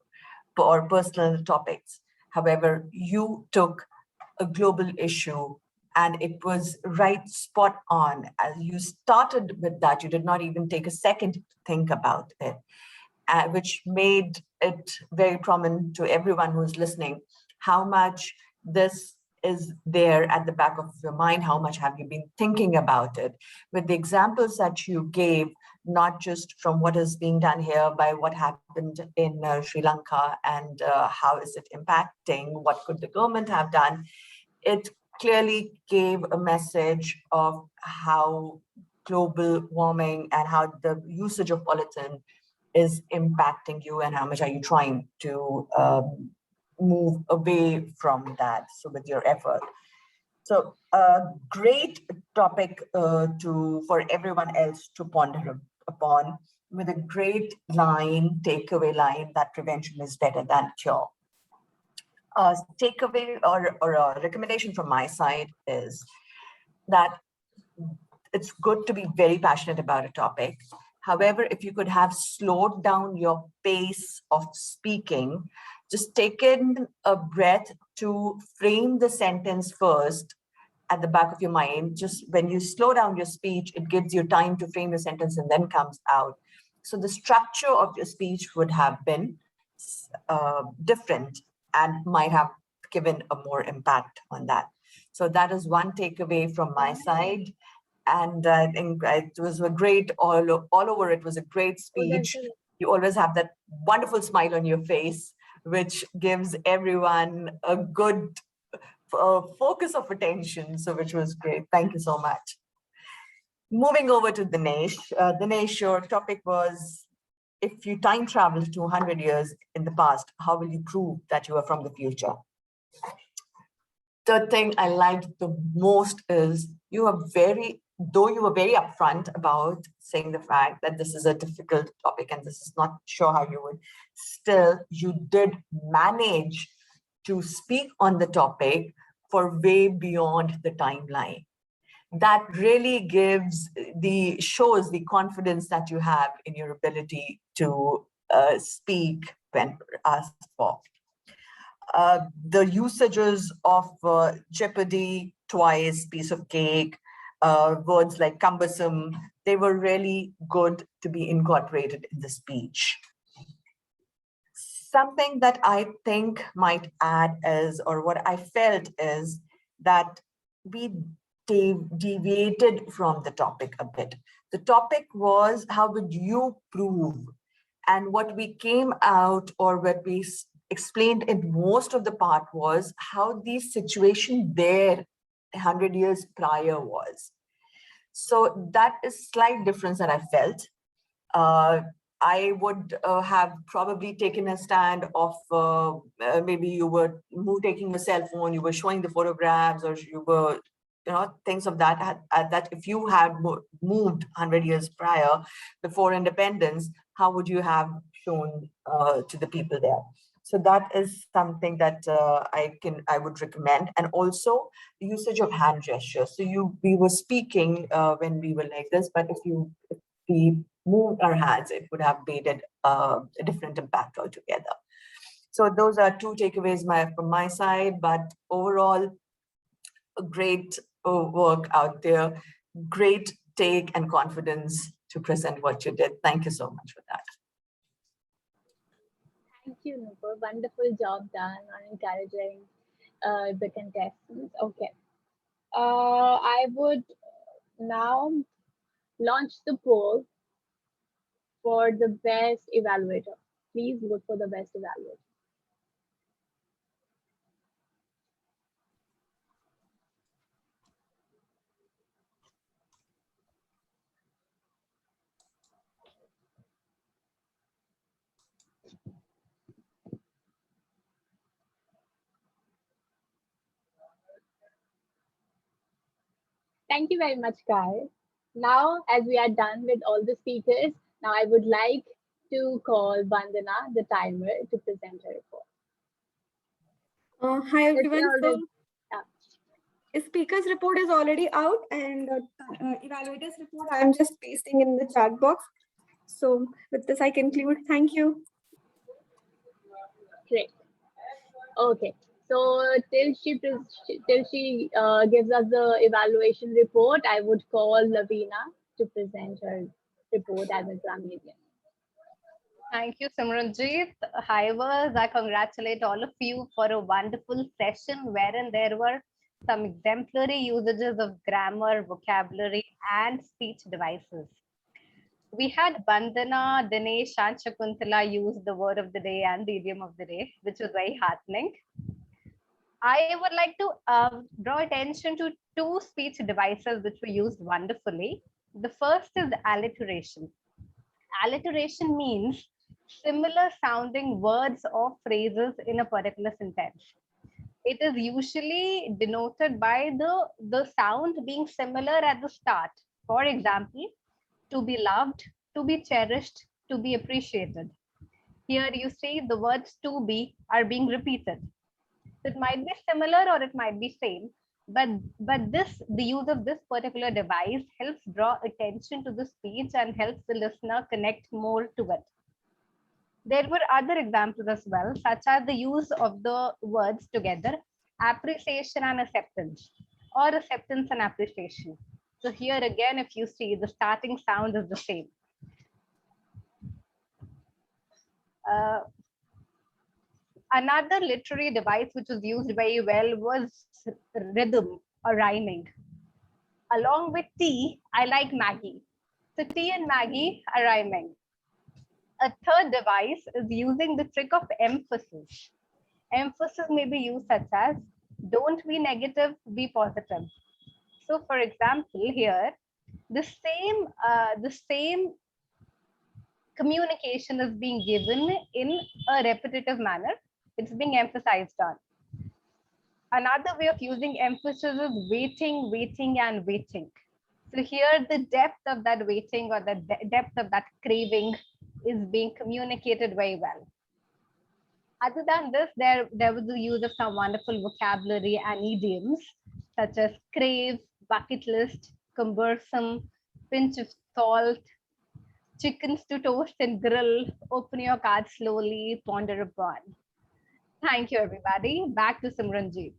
or personal topics. However, you took a global issue and it was right spot on. As you started with that, you did not even take a second to think about it, which made it very prominent to everyone who's listening, how much this is there at the back of your mind, how much have you been thinking about it, with the examples that you gave, not just from what is being done here by what happened in Sri Lanka and how is it impacting, what could the government have done. It clearly gave a message of how global warming and how the usage of polythene is impacting you and how much are you trying to move away from that, so with your effort. So a great topic for everyone else to ponder upon, with a great takeaway line, that prevention is better than cure. Takeaway or a recommendation from my side is that it's good to be very passionate about a topic. However, if you could have slowed down your pace of speaking, just take in a breath to frame the sentence first at the back of your mind. Just when you slow down your speech, it gives you time to frame the sentence and then comes out. So the structure of your speech would have been different and might have given a more impact on that. So that is one takeaway from my side. And I think it was a great, all over, it was a great speech. You always have that wonderful smile on your face, which gives everyone a good focus of attention. So which was great. Thank you so much. Moving over to Dinesh. Dinesh, your topic was, if you time travel 200 years in the past, how will you prove that you are from the future? The thing I liked the most is you were very upfront about saying the fact that this is a difficult topic and this is not sure how you would, still you did manage to speak on the topic for way beyond the timeline. That really shows the confidence that you have in your ability to speak when asked for. The usages of jeopardy, twice, piece of cake, words like cumbersome, they were really good to be incorporated in the speech. Something that I think might add or what I felt is that we deviated from the topic a bit. The topic was, how would you prove? And what we came out, or what we explained in most of the part, was how the situation there 100 years prior was. So that is slight difference that I felt. I would have probably taken a stand of maybe you were taking a cell phone, you were showing the photographs, or you were, things of that. That if you had moved 100 years prior, before independence, how would you have shown to the people there? So that is something that I would recommend. And also the usage of hand gestures. So we were speaking when we were like this, but if we moved our hands, it would have made it a different impact altogether. So those are two takeaways from my side, but overall, a great work out there, great take and confidence to present what you did. Thank you so much for that. Thank you, Nupur. Wonderful job done on encouraging the contestants. Okay. I would now launch the poll for the best evaluator. Please vote for the best evaluator. Thank you very much, Kai. Now, as we are done with all the speakers, now I would like to call Vandana, the timer, to present her report. Hi everyone. So, yeah. the speaker's report is already out, and evaluator's report I'm just pasting in the chat box. So with this, I conclude. Thank you. Great. Okay. So till she gives us the evaluation report, I would call Lavina to present her report as a grammarian. Thank you, Simranjeet. Hivers, I congratulate all of you for a wonderful session wherein there were some exemplary usages of grammar, vocabulary, and speech devices. We had Bandana, Dinesh, and Shakuntala use the word of the day and the idiom of the day, which was very heartening. I would like to draw attention to two speech devices which were used wonderfully. The first is alliteration. Alliteration means similar sounding words or phrases in a particular sentence. It is usually denoted by the sound being similar at the start. For example, to be loved, to be cherished, to be appreciated. Here you see the words to be are being repeated. It might be similar or it might be same, but the use of this particular device helps draw attention to the speech and helps the listener connect more to it. There were other examples as well, such as the use of the words together, appreciation and acceptance, or acceptance and appreciation. So here again, if you see, the starting sound is the same. Another literary device which was used very well was rhythm or rhyming. Along with tea, I like Maggie. So tea and Maggie are rhyming. A third device is using the trick of emphasis. Emphasis may be used such as, don't be negative, be positive. So for example, here, the same communication is being given in a repetitive manner. It's being emphasized on. Another way of using emphasis is waiting, waiting, and waiting. So here the depth of that waiting or the depth of that craving is being communicated very well. Other than this, there was the use of some wonderful vocabulary and idioms such as crave, bucket list, cumbersome, pinch of salt, chickens to toast and grill, open your cards slowly, ponder upon. Thank you, everybody. Back to Simranjeet.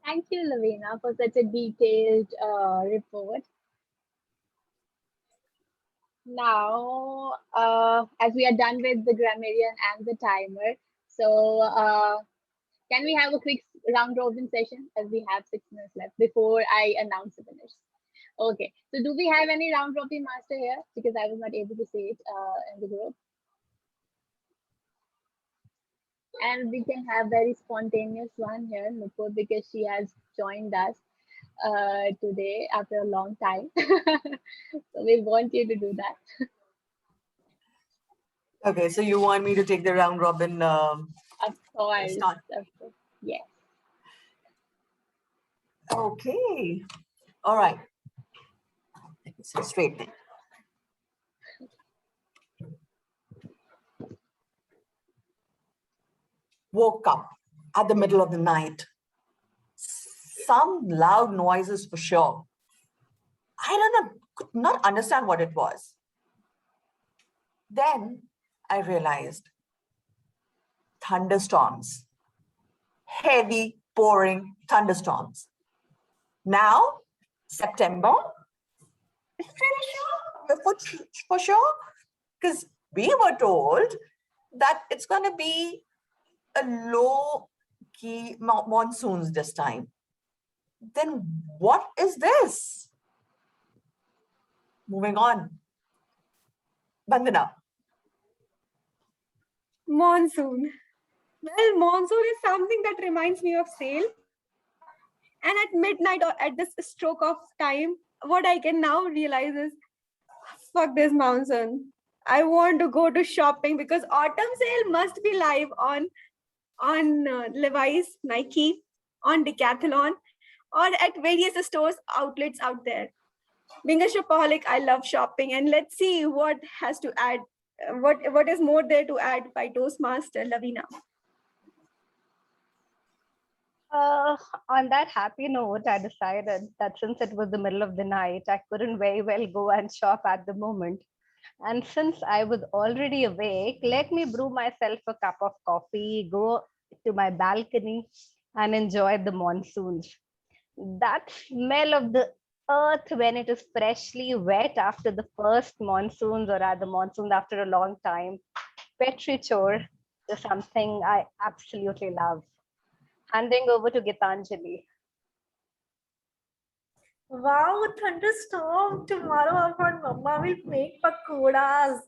Thank you, Lavina, for such a detailed report. Now, as we are done with the grammarian and the timer, so can we have a quick round robin session as we have 6 minutes left before I announce the winners? Okay, so do we have any round robin master here? Because I was not able to see it in the group. And we can have very spontaneous one here, Nupur, because she has joined us. today after a long time. So we want you to do that. Okay, so you want me to take the round robin Of course. start? Of course. Yes. Okay. All right. Let me sit straight then. Woke up at the middle of the night. Some loud noises for sure. Could not understand what it was. Then I realized thunderstorms, heavy pouring thunderstorms. Now, September, it's pretty sure, for sure, because we were told that it's going to be a low key monsoons this time. Then what is this? Moving on. Bandana. Monsoon. Well, monsoon is something that reminds me of sail. And at midnight or at this stroke of time, what I can now realize is, fuck this monsoon. I want to go to shopping because autumn sale must be live on Levi's, Nike, on Decathlon, or at various stores, outlets out there. Being a shopaholic, I love shopping, and let's see what has to add. What is more there to add by Toastmaster Lavina? On that happy note, I decided that since it was the middle of the night, I couldn't very well go and shop at the moment. And since I was already awake, let me brew myself a cup of coffee, go to my balcony, and enjoy the monsoons. That smell of the earth when it is freshly wet after the first monsoons or at the monsoons after a long time, petrichor is something I absolutely love. Handing over to Gitanjali. Wow, thunderstorm. Tomorrow our mama will make pakoras.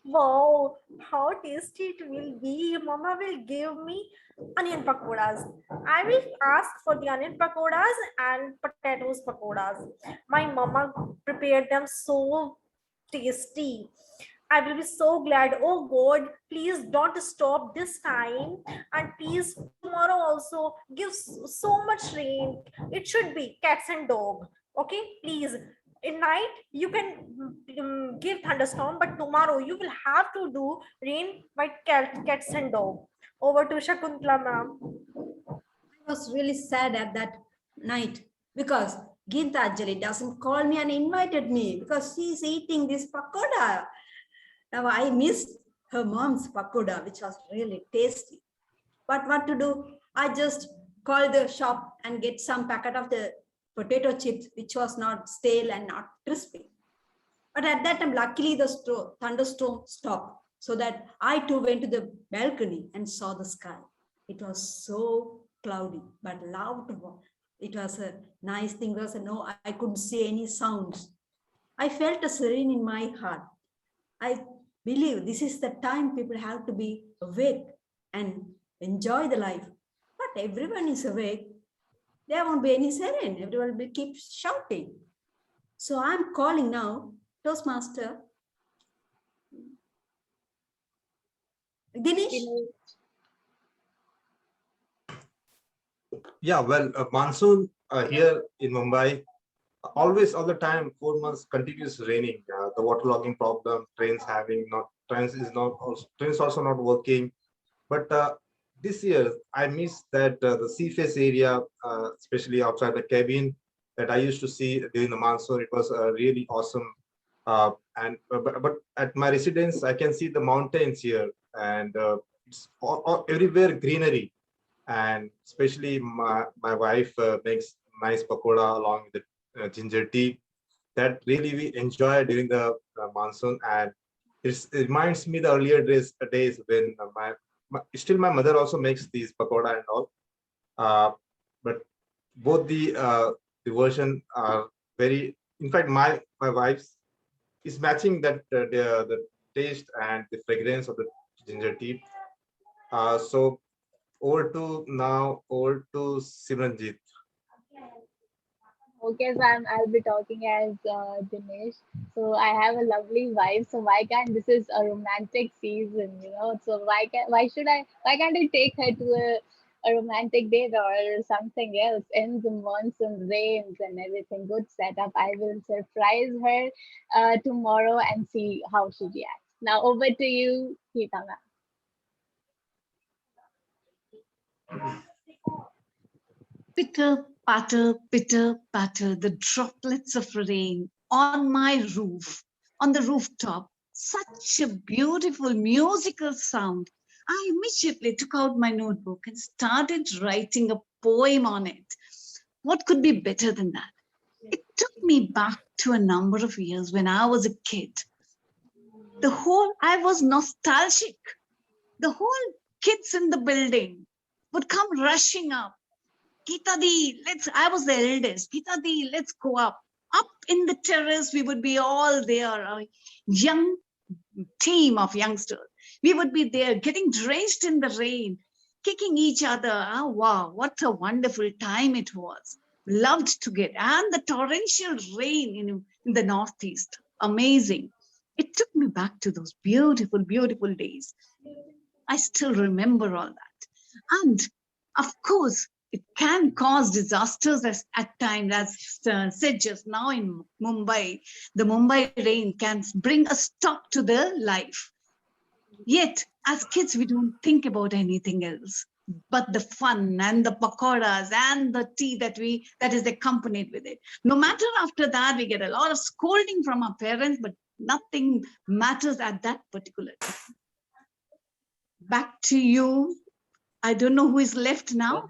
Wow, how tasty it will be. Mama will give me onion pakoras. I will ask for the onion pakoras and potatoes pakoras. My mama prepared them so tasty. I will be so glad. Oh God, please don't stop this time. And please, tomorrow also gives so much rain. It should be cats and dog. Okay, please. In night, you can give thunderstorm, but tomorrow you will have to do rain by cats and dog. Over to Shakuntala, ma'am. I was really sad at that night because Gitanjali doesn't call me and invited me because she's eating this pakoda. Now I missed her mom's pakoda, which was really tasty. But what to do? I just called the shop and get some packet of the potato chips, which was not stale and not crispy. But at that time, luckily the thunderstorm stopped so that I too went to the balcony and saw the sky. It was so cloudy, but loud. It was a nice thing. I couldn't see any sounds. I felt a serene in my heart. I believe this is the time people have to be awake and enjoy the life. But everyone is awake. There won't be any serene. Everyone will keep shouting. So I'm calling now Toastmaster Dinesh. Yeah, well, monsoon here in Mumbai, always all the time, 4 months continuous raining. The waterlogging problem, trains also not working. But this year, I missed that the sea face area, especially outside the cabin that I used to see during the monsoon. It was really awesome. But at my residence, I can see the mountains here, and it's everywhere greenery. And especially my wife makes nice pakoda along with the ginger tea that really we enjoy during the monsoon. And it reminds me the earlier days when still my mother also makes these pakoda and all. But both the version are very, in fact, my wife's is matching that the taste and the fragrance of the ginger tea. So over to Simranjit. Okay, so I'll be talking as Dinesh. So I have a lovely wife. So why can't this is a romantic season, you know? So why can't I take her to a romantic date or something else? In the monsoon rains and everything, good setup. I will surprise her tomorrow and see how she reacts. Now over to you, Geeta ma'am. Pitter, patter, the droplets of rain on my roof, on the rooftop. Such a beautiful musical sound. I immediately took out my notebook and started writing a poem on it. What could be better than that? It took me back to a number of years when I was a kid. I was nostalgic. The whole kids in the building would come rushing up. Geeta Di, I was the eldest. Geeta Di, let's go up. Up in the terrace, we would be all there, a young team of youngsters. We would be there getting drenched in the rain, kicking each other. Oh, wow, what a wonderful time it was. Loved to get. And the torrential rain in the Northeast. Amazing. It took me back to those beautiful, beautiful days. I still remember all that. And of course, it can cause disasters at times, as said just now in Mumbai. The Mumbai rain can bring a stop to the life. Yet, as kids, we don't think about anything else but the fun and the pakoras and the tea that is accompanied with it. No matter after that, we get a lot of scolding from our parents, but nothing matters at that particular time. Back to you. I don't know who is left now.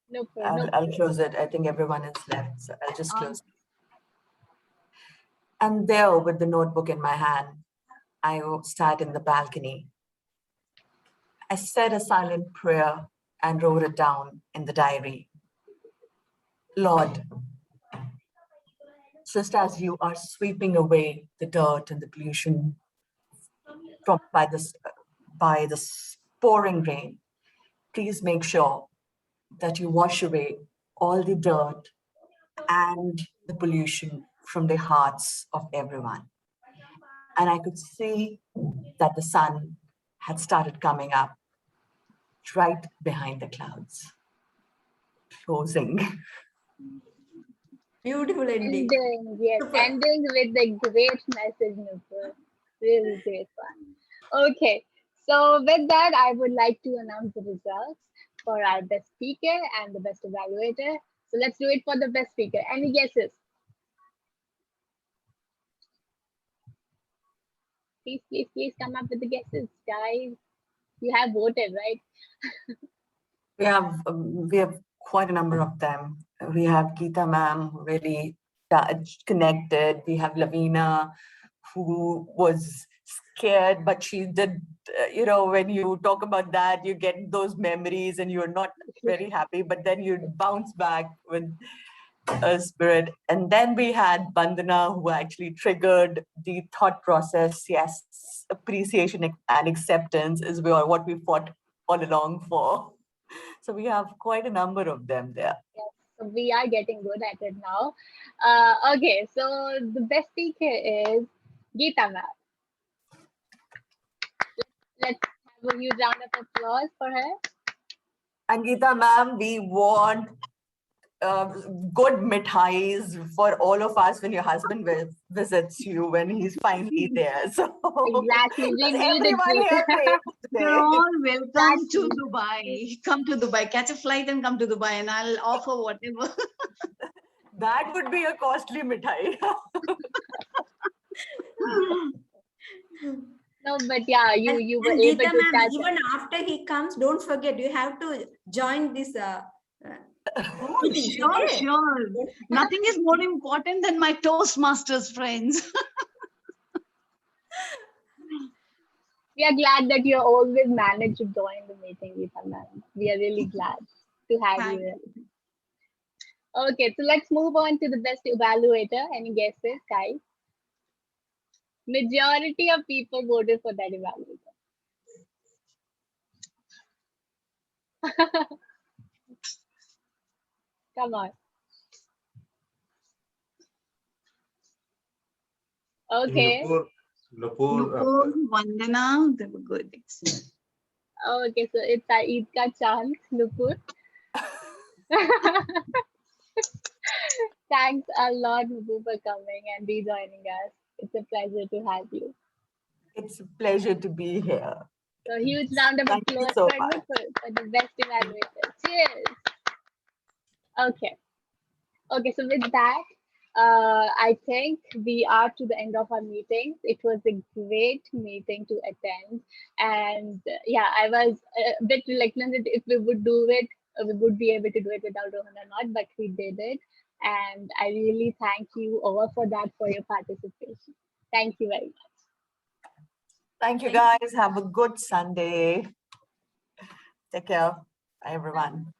No I'll close it. I think everyone is left, so I'll just close it. And there, with the notebook in my hand, I sat in the balcony. I said a silent prayer and wrote it down in the diary. Lord, just as you are sweeping away the dirt and the pollution by the pouring rain, please make sure that you wash away all the dirt and the pollution from the hearts of everyone. And I could see that the sun had started coming up right behind the clouds. Closing. Beautiful ending. Yes, Super. ending with a great message, Nupur. Really great one. Okay, so with that, I would like to announce the results for our best speaker and the best evaluator. So let's do it for the best speaker. Any guesses? Please come up with the guesses, guys. You have voted, right? We have quite a number of them. We have Geeta ma'am, who really connected. We have Lavina, who was scared, but she did, when you talk about that, you get those memories and you're not very happy, but then you bounce back with a spirit. And then we had Bandana, who actually triggered the thought process. Yes, appreciation and acceptance is what we fought all along for. So we have quite a number of them there. Yes, so we are getting good at it now. Okay, so the best speaker is Geeta ma'am. Let's have a huge round of applause for her. And Geeta ma'am, we want good mithais for all of us when your husband visits you when he's finally there. So Exactly, we need it. everyone here prays today. You're all welcome to Dubai. Come to Dubai, catch a flight and come to Dubai, and I'll offer whatever. That would be a costly mithai. No, but yeah, you were and able Geeta to ma'am, catch even up. after he comes, don't forget, you have to join this Oh, meetings, sure, okay? sure. Nothing is more important than my Toastmasters friends. We are glad that you always manage to join the meeting, Geeta ma'am. We are really glad to have you here. Okay, so let's move on to the best evaluator. Any guesses, guys? Majority of people voted for that evaluator. Come on. Okay. Nupur, Vandana, they were good. Excellent. Okay, so it's Eid ka chance, Nupur. Thanks a lot, Nupur, for coming and rejoining us. It's a pleasure to have you. It's a pleasure to be here. So huge round of Thank you applause so for much. Nupur for the best evaluator. Cheers. Okay. Okay, so with that, I think we are to the end of our meeting. It was a great meeting to attend. And yeah, I was a bit reluctant that if we would do it, we would be able to do it without Rohan or not, but we did it. And I really thank you all for that, for your participation. Thank you very much. Thank you, guys. Have a good Sunday. Take care. Bye, everyone.